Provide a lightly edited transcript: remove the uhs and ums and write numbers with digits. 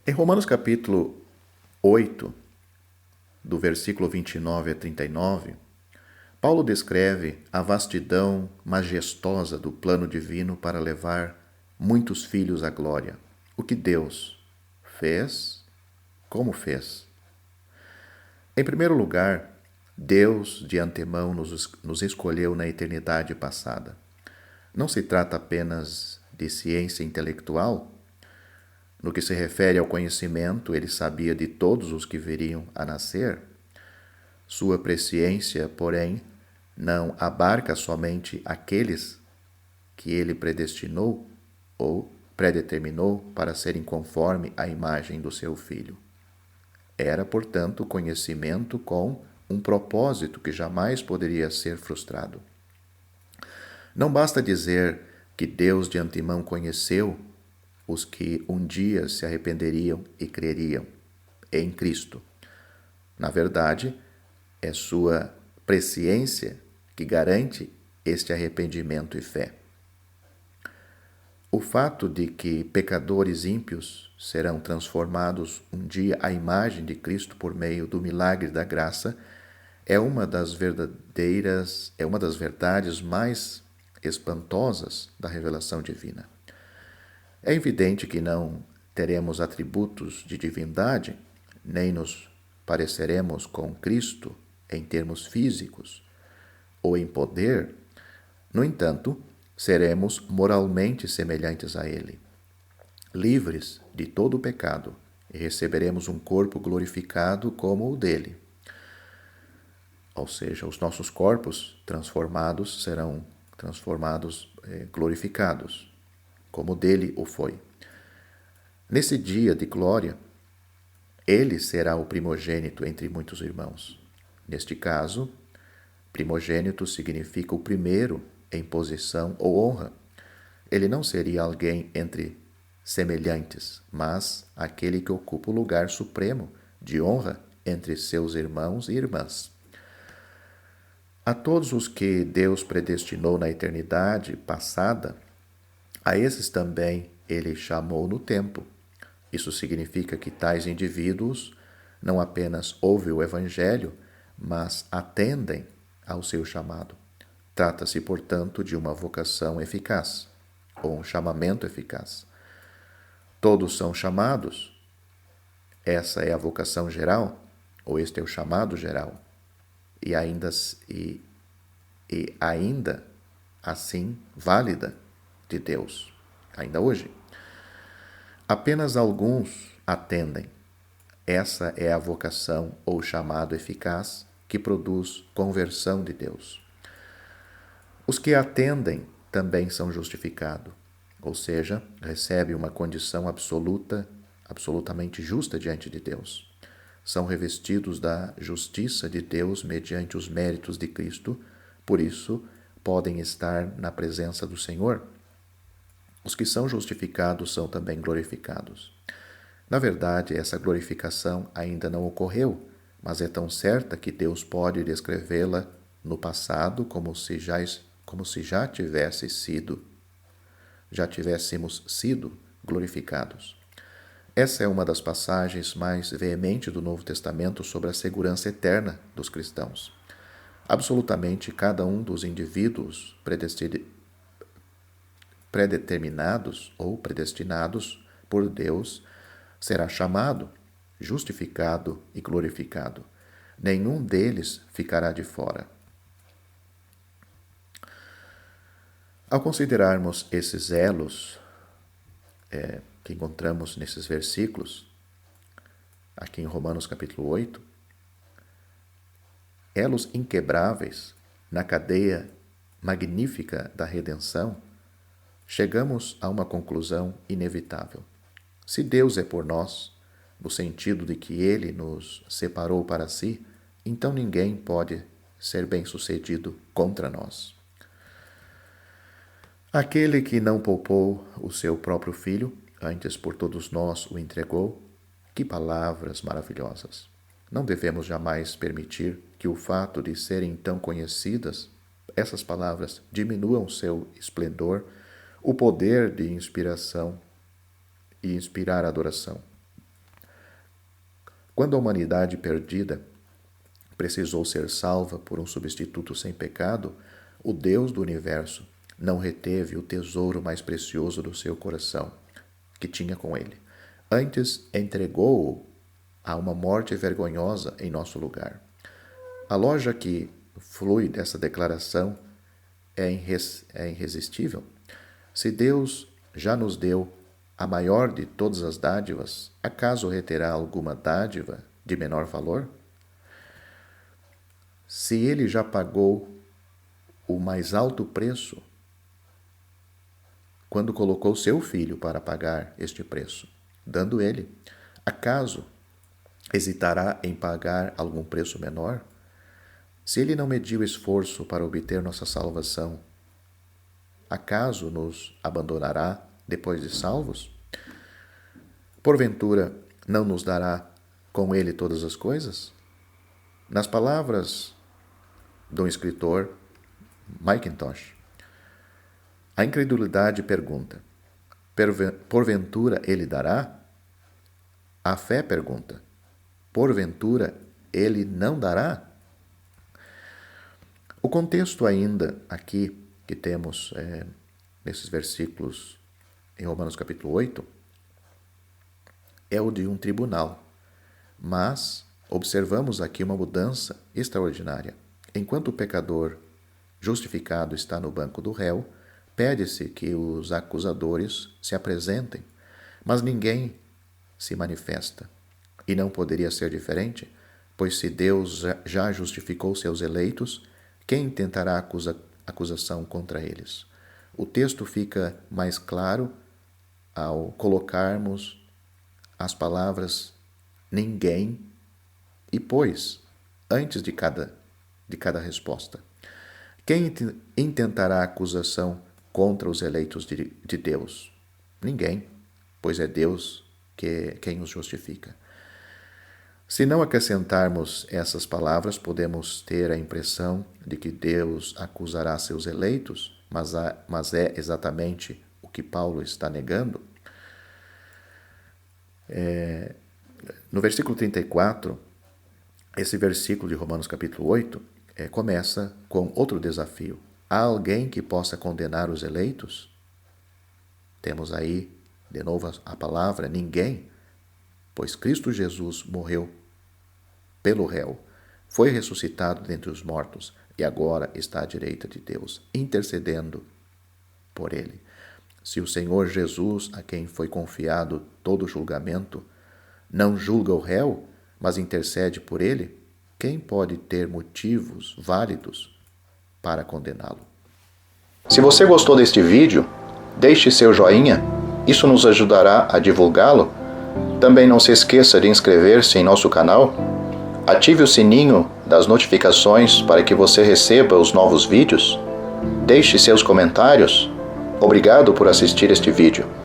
Em Romanos capítulo 8, do versículo 29 a 39, Paulo descreve a vastidão majestosa do plano divino para levar muitos filhos à glória. O que Deus fez, como fez. Em primeiro lugar, Deus de antemão nos escolheu na eternidade passada. Não se trata apenas de ciência intelectual. No que se refere ao conhecimento, ele sabia de todos os que viriam a nascer. Sua presciência, porém, não abarca somente aqueles que ele predestinou ou predeterminou para serem conforme à imagem do seu Filho. Era, portanto, conhecimento com um propósito que jamais poderia ser frustrado. Não basta dizer que Deus de antemão conheceu os que um dia se arrependeriam e creriam em Cristo. Na verdade, é sua presciência que garante este arrependimento e fé. O fato de que pecadores ímpios serão transformados um dia à imagem de Cristo por meio do milagre da graça é uma das verdades mais espantosas da revelação divina. É evidente que não teremos atributos de divindade, nem nos pareceremos com Cristo em termos físicos ou em poder. No entanto, seremos moralmente semelhantes a Ele, livres de todo o pecado, e receberemos um corpo glorificado como o dele. Ou seja, os nossos corpos transformados serão glorificados, como o dele o foi. Nesse dia de glória, ele será o primogênito entre muitos irmãos. Neste caso, primogênito significa o primeiro em posição ou honra. Ele não seria alguém entre semelhantes, mas aquele que ocupa o lugar supremo de honra entre seus irmãos e irmãs. A todos os que Deus predestinou na eternidade passada, a esses também ele chamou no tempo. Isso significa que tais indivíduos não apenas ouvem o Evangelho, mas atendem ao seu chamado. Trata-se, portanto, de uma vocação eficaz, ou um chamamento eficaz. Todos são chamados. Essa é a vocação geral, ou este é o chamado geral. E ainda assim válida de Deus, ainda hoje. Apenas alguns atendem. Essa é a vocação ou chamado eficaz que produz conversão de Deus. Os que atendem também são justificados, ou seja, recebem uma condição absolutamente justa diante de Deus. São revestidos da justiça de Deus mediante os méritos de Cristo, por isso podem estar na presença do Senhor. Os que são justificados são também glorificados. Na verdade, essa glorificação ainda não ocorreu, mas é tão certa que Deus pode descrevê-la no passado como se já tivéssemos sido glorificados. Essa é uma das passagens mais veementes do Novo Testamento sobre a segurança eterna dos cristãos. Absolutamente cada um dos indivíduos predeterminados ou predestinados por Deus será chamado, justificado e glorificado. Nenhum deles ficará de fora. Ao considerarmos esses elos que encontramos nesses versículos, aqui em Romanos capítulo 8, elos inquebráveis na cadeia magnífica da redenção, chegamos a uma conclusão inevitável. Se Deus é por nós, no sentido de que Ele nos separou para si, então ninguém pode ser bem-sucedido contra nós. Aquele que não poupou o seu próprio Filho, antes por todos nós o entregou, que palavras maravilhosas! Não devemos jamais permitir que o fato de serem tão conhecidas, essas palavras diminuam seu esplendor, o poder de inspiração e inspirar adoração. Quando a humanidade perdida precisou ser salva por um substituto sem pecado, o Deus do universo não reteve o tesouro mais precioso do seu coração, que tinha com ele. Antes, entregou-o a uma morte vergonhosa em nosso lugar. A lógica que flui dessa declaração é irresistível. Se Deus já nos deu a maior de todas as dádivas, acaso reterá alguma dádiva de menor valor? Se Ele já pagou o mais alto preço, quando colocou seu Filho para pagar este preço, dando Ele, acaso hesitará em pagar algum preço menor? Se Ele não mediu esforço para obter nossa salvação, acaso nos abandonará depois de salvos? Porventura, não nos dará com Ele todas as coisas? Nas palavras do escritor Mackintosh, a incredulidade pergunta: porventura Ele dará? A fé pergunta: porventura Ele não dará? O contexto ainda aqui que temos nesses versículos em Romanos capítulo 8 é o de um tribunal, mas observamos aqui uma mudança extraordinária. Enquanto o pecador justificado está no banco do réu, pede-se que os acusadores se apresentem, mas ninguém se manifesta. E não poderia ser diferente, pois se Deus já justificou seus eleitos, quem tentará acusação contra eles? O texto fica mais claro ao colocarmos as palavras ninguém e pois antes de cada resposta. Quem intentará acusação contra os eleitos de Deus? Ninguém, pois é Deus quem os justifica. Se não acrescentarmos essas palavras, podemos ter a impressão de que Deus acusará seus eleitos, mas é exatamente o que Paulo está negando. No versículo 34, esse versículo de Romanos capítulo 8, começa com outro desafio. Há alguém que possa condenar os eleitos? Temos aí, de novo, a palavra ninguém, pois Cristo Jesus morreu pelo réu, foi ressuscitado dentre os mortos e agora está à direita de Deus, intercedendo por ele. Se o Senhor Jesus, a quem foi confiado todo o julgamento, não julga o réu, mas intercede por ele, quem pode ter motivos válidos para condená-lo? Se você gostou deste vídeo, deixe seu joinha, isso nos ajudará a divulgá-lo. Também não se esqueça de inscrever-se em nosso canal, ative o sininho das notificações para que você receba os novos vídeos, deixe seus comentários. Obrigado por assistir este vídeo.